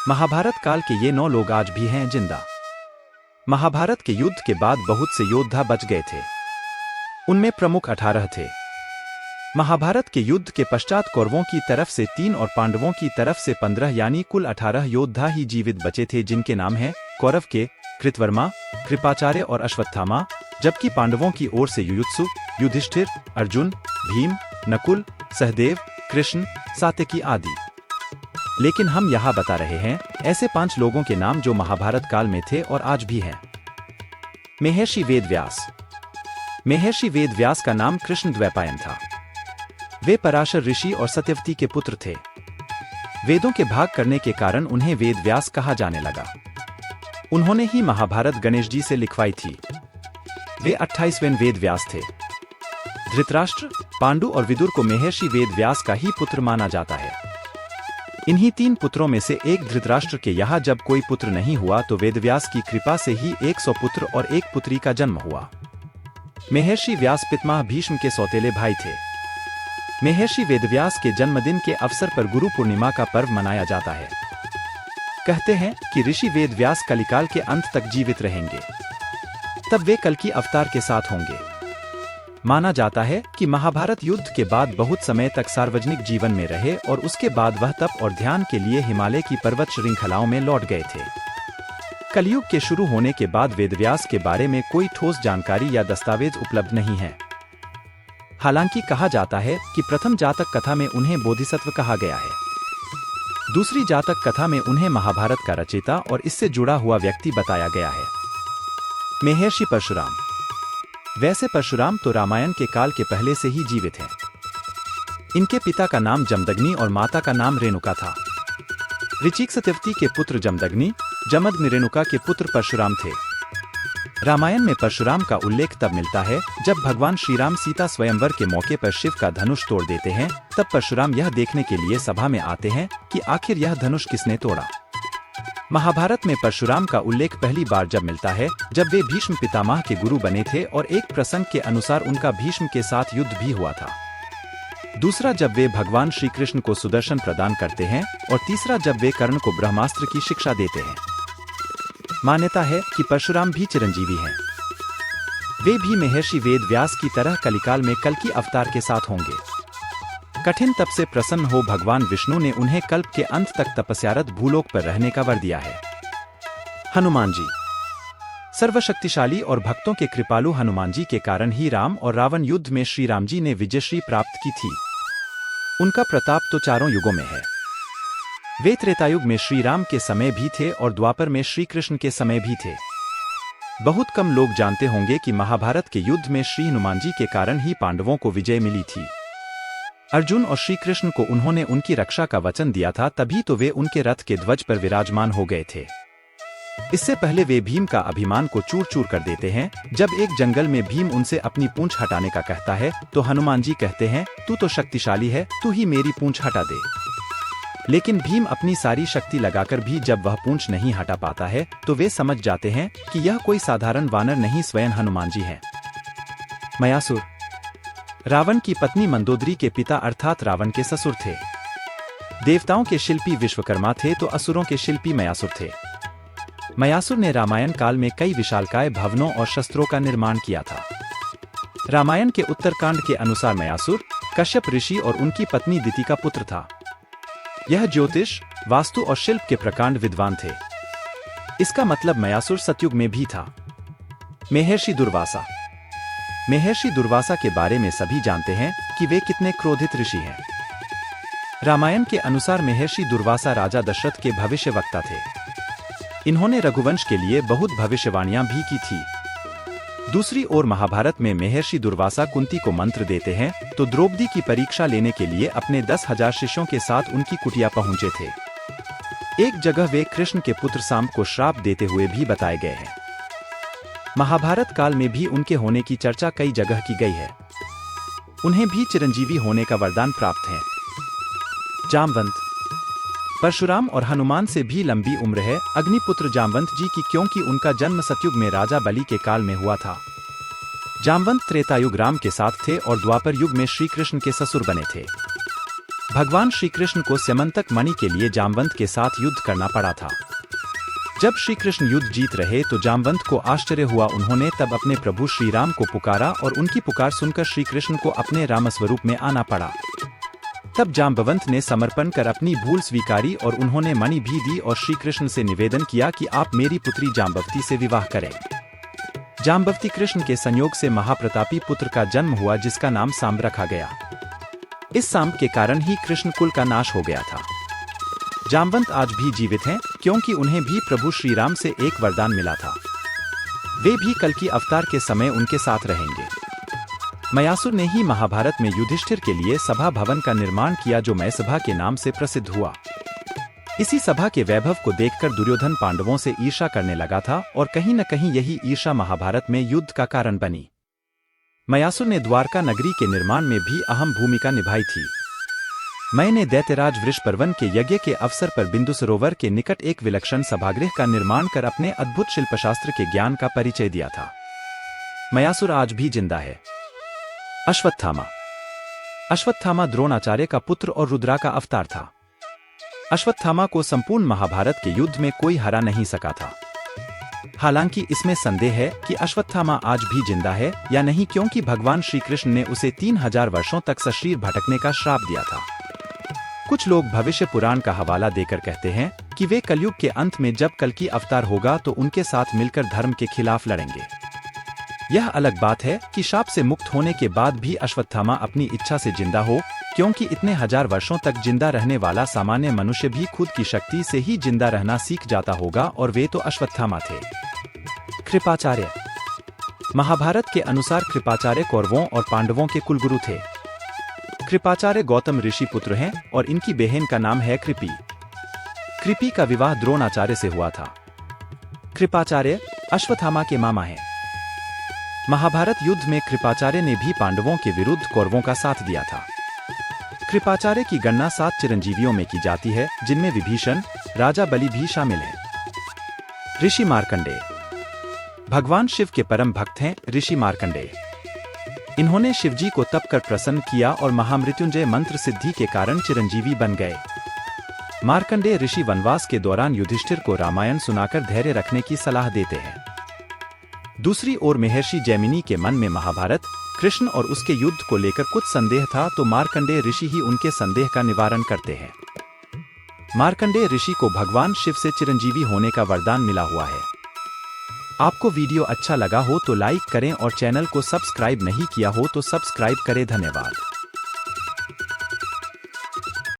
महाभारत काल के ये 9 लोग आज भी हैं जिंदा। महाभारत के युद्ध के बाद बहुत से योद्धा बच गए थे। उनमें प्रमुख 18 थे। महाभारत के युद्ध के पश्चात कौरवों की तरफ से 3 और पांडवों की तरफ से 15 यानी कुल 18 योद्धा ही जीवित बचे थे, जिनके नाम हैं कौरव के कृतवर्मा, कृपाचार्य और अश्वत्थामा, जबकि पांडवों की ओर से युयुत्सु, युधिष्ठिर, अर्जुन, भीम, नकुल, सहदेव, कृष्ण, सात्यकी आदि। लेकिन हम यहाँ बता रहे हैं ऐसे 5 लोगों के नाम जो महाभारत काल में थे और आज भी हैं। महर्षि वेदव्यास। महर्षि वेदव्यास का नाम कृष्णद्वैपायन था। वे पराशर ऋषि और सत्यवती के पुत्र थे। वेदों के भाग करने के कारण उन्हें वेदव्यास कहा जाने लगा। उन्होंने ही महाभारत गणेश जी से लिखवाई थी। वे 28वें वेदव्यास थे। धृतराष्ट्र, पांडु और विदुर को महर्षि वेदव्यास का ही पुत्र माना जाता है। इन्हीं 3 पुत्रों में से एक धृतराष्ट्र के यहाँ जब कोई पुत्र नहीं हुआ तो वेदव्यास की कृपा से ही 100 पुत्र और एक पुत्री का जन्म हुआ। महर्षि व्यास पितामह भीष्म के सौतेले भाई थे। महर्षि वेदव्यास के जन्मदिन के अवसर पर गुरु पूर्णिमा का पर्व मनाया जाता है। कहते हैं कि ऋषि वेदव्यास कलिकाल के अंत तक जीवित रहेंगे, तब वे कल्कि अवतार के साथ होंगे। माना जाता है कि महाभारत युद्ध के बाद बहुत समय तक सार्वजनिक जीवन में रहे और उसके बाद वह तप और ध्यान के लिए हिमालय की पर्वत श्रृंखलाओं में लौट गए थे। कलयुग के शुरू होने के बाद वेदव्यास के बारे में कोई ठोस जानकारी या दस्तावेज उपलब्ध नहीं है। हालांकि कहा जाता है कि प्रथम जातक कथा में उन्हें बोधिसत्व कहा गया है। दूसरी जातक कथा में उन्हें महाभारत का रचयिता और इससे जुड़ा हुआ व्यक्ति बताया गया है। महर्षि परशुराम। वैसे परशुराम तो रामायण के काल के पहले से ही जीवित हैं। इनके पिता का नाम जमदग्नि और माता का नाम रेणुका था। ऋचिक सत्यवती के पुत्र जमदग्नि, जमदग्नि रेणुका के पुत्र परशुराम थे। रामायण में परशुराम का उल्लेख तब मिलता है जब भगवान श्रीराम सीता स्वयंवर के मौके पर शिव का धनुष तोड़ देते हैं। तब परशुराम यह देखने के लिए सभा में आते हैं कि आखिर यह धनुष किसने तोड़ा। महाभारत में परशुराम का उल्लेख पहली बार जब मिलता है जब वे भीष्म पितामह के गुरु बने थे और एक प्रसंग के अनुसार उनका भीष्म के साथ युद्ध भी हुआ था। दूसरा जब वे भगवान श्री कृष्ण को सुदर्शन प्रदान करते हैं और तीसरा जब वे कर्ण को ब्रह्मास्त्र की शिक्षा देते हैं। मान्यता है कि परशुराम भी चिरंजीवी हैं। वे भी महर्षि वेदव्यास की तरह कलिकाल में कल्कि अवतार के साथ होंगे। कठिन तप से प्रसन्न हो भगवान विष्णु ने उन्हें कल्प के अंत तक तपस्यारत भूलोक पर रहने का वर दिया है। हनुमान जी। सर्वशक्तिशाली और भक्तों के कृपालु हनुमान जी के कारण ही राम और रावण युद्ध में श्री राम जी ने विजयश्री प्राप्त की थी। उनका प्रताप तो चारों युगों में है। वे त्रेतायुग में श्री राम के समय भी थे और द्वापर में श्री कृष्ण के समय भी थे। बहुत कम लोग जानते होंगे कि महाभारत के युद्ध में श्री हनुमान जी के कारण ही पांडवों को विजय मिली थी। अर्जुन और श्री कृष्ण को उन्होंने उनकी रक्षा का वचन दिया था, तभी तो वे उनके रथ के ध्वज पर विराजमान हो गए थे। इससे पहले वे भीम का अभिमान को चूर चूर कर देते हैं। जब एक जंगल में भीम उनसे अपनी पूंछ हटाने का कहता है तो हनुमान जी कहते हैं, तू तो शक्तिशाली है, तू ही मेरी पूंछ हटा दे। लेकिन भीम अपनी सारी शक्ति लगाकर भी जब वह पूंछ नहीं हटा पाता है तो वे समझ जाते हैं कि यह कोई साधारण वानर नहीं, स्वयं हनुमान जी हैं। मयासुर। रावण की पत्नी मंदोदरी के पिता अर्थात रावण के ससुर थे। देवताओं के शिल्पी विश्वकर्मा थे तो असुरों के शिल्पी मयासुर थे। मयासुर ने रामायण काल में कई विशालकाय भवनों और शस्त्रों का निर्माण किया था। रामायण के उत्तरकांड के अनुसार मयासुर कश्यप ऋषि और उनकी पत्नी दिति का पुत्र था। यह ज्योतिष, वास्तु और शिल्प के प्रकांड विद्वान थे। इसका मतलब मयासुर सतयुग में भी था। महर्षि दुर्वासा। महर्षि दुर्वासा के बारे में सभी जानते हैं कि वे कितने क्रोधित ऋषि हैं। रामायण के अनुसार महर्षि दुर्वासा राजा दशरथ के भविष्यवक्ता थे। इन्होंने रघुवंश के लिए बहुत भविष्यवाणियां भी की थी। दूसरी ओर महाभारत में महर्षि दुर्वासा कुंती को मंत्र देते हैं तो द्रौपदी की परीक्षा लेने के लिए अपने 10,000 शिष्यों के साथ उनकी कुटिया पहुंचे थे। एक जगह वे कृष्ण के पुत्र सांब को श्राप देते हुए भी बताए गए हैं। महाभारत काल में भी उनके होने की चर्चा कई जगह की गई है। उन्हें भी चिरंजीवी होने का वरदान प्राप्त है। जामवंत। परशुराम और हनुमान से भी लंबी उम्र है अग्निपुत्र जामवंत जी की, क्योंकि उनका जन्म सतयुग में राजा बलि के काल में हुआ था। जामवंत त्रेतायुग राम के साथ थे और द्वापर युग में श्री कृष्ण के ससुर बने थे। भगवान श्री कृष्ण को स्यमंतक मणि के लिए जामवंत के साथ युद्ध करना पड़ा था। जब श्री कृष्ण युद्ध जीत रहे तो जामवंत को आश्चर्य हुआ। उन्होंने तब अपने प्रभु श्री राम को पुकारा और उनकी पुकार सुनकर श्री कृष्ण को अपने रामस्वरूप में आना पड़ा। तब जाम्बवंत ने समर्पण कर अपनी भूल स्वीकारी और उन्होंने मणि भी दी और श्री कृष्ण से निवेदन किया कि आप मेरी पुत्री जाम्बवती से विवाह करें। जाम्बवती कृष्ण के संयोग से महाप्रतापी पुत्र का जन्म हुआ जिसका नाम सांब रखा गया। इस सांब के कारण ही कृष्ण कुल का नाश हो गया था। जाम्बवंत आज भी जीवित हैं क्योंकि उन्हें भी प्रभु श्री राम से एक वरदान मिला था। वे भी कल की अवतार के समय उनके साथ रहेंगे। मयासुर ने ही महाभारत में युधिष्ठिर के लिए सभा भवन का निर्माण किया जो मय सभा के नाम से प्रसिद्ध हुआ। इसी सभा के वैभव को देखकर दुर्योधन पांडवों से ईर्ष्या करने लगा था और कहीं न कहीं यही ईर्ष्या महाभारत में युद्ध का कारण बनी। मयासुर ने द्वारका नगरी के निर्माण में भी अहम भूमिका निभाई थी। मय ने दैत्यराज वृषपर्वन के यज्ञ के अवसर पर बिंदु सरोवर के निकट एक विलक्षण सभागृह का निर्माण कर अपने अद्भुत शिल्पशास्त्र के ज्ञान का परिचय दिया था। मयासुर आज भी जिंदा है। अश्वत्थामा। अश्वत्थामा द्रोणाचार्य का पुत्र और रुद्रा का अवतार था। अश्वत्थामा को संपूर्ण महाभारत के युद्ध में कोई हरा नहीं सका था। हालांकि इसमें संदेह है कि अश्वत्थामा आज भी जिंदा है या नहीं, क्योंकि भगवान श्री कृष्ण ने उसे 3000 वर्षों तक सशरीर भटकने का श्राप दिया था। कुछ लोग भविष्य पुराण का हवाला देकर कहते हैं कि वे कलयुग के अंत में जब कल्कि अवतार होगा तो उनके साथ मिलकर धर्म के खिलाफ लड़ेंगे। यह अलग बात है कि शाप से मुक्त होने के बाद भी अश्वत्थामा अपनी इच्छा से जिंदा हो, क्योंकि इतने हजार वर्षों तक जिंदा रहने वाला सामान्य मनुष्य भी खुद की शक्ति से ही जिंदा रहना सीख जाता होगा, और वे तो अश्वत्थामा थे। कृपाचार्य। महाभारत के अनुसार कृपाचार्य कौरवों और पांडवों के कुलगुरु थे। कृपाचार्य गौतम ऋषि पुत्र हैं और इनकी बहन का नाम है कृपि। कृपि का विवाह द्रोणाचार्य से हुआ था। कृपाचार्य अश्वत्थामा के मामा हैं। महाभारत युद्ध में कृपाचार्य ने भी पांडवों के विरुद्ध कौरवों का साथ दिया था। कृपाचार्य की गणना 7 चिरंजीवियों में की जाती है, जिनमें विभीषण, राजा बलि भी शामिल हैं। ऋषि मार्कंडेय। भगवान शिव के परम भक्त हैं ऋषि मार्कंडेय। इन्होंने शिवजी को तप कर प्रसन्न किया और महामृत्युंजय मंत्र सिद्धि के कारण चिरंजीवी बन गए। मार्कंडेय ऋषि वनवास के दौरान युधिष्ठिर को रामायण सुनाकर धैर्य रखने की सलाह देते हैं। दूसरी ओर महर्षि जैमिनी के मन में महाभारत, कृष्ण और उसके युद्ध को लेकर कुछ संदेह था, तो मार्कंडेय ऋषि ही उनके संदेह का निवारण करते हैं। मार्कंडेय ऋषि को भगवान शिव से चिरंजीवी होने का वरदान मिला हुआ है। आपको वीडियो अच्छा लगा हो तो लाइक करें और चैनल को सब्सक्राइब नहीं किया हो तो सब्सक्राइब करें। धन्यवाद।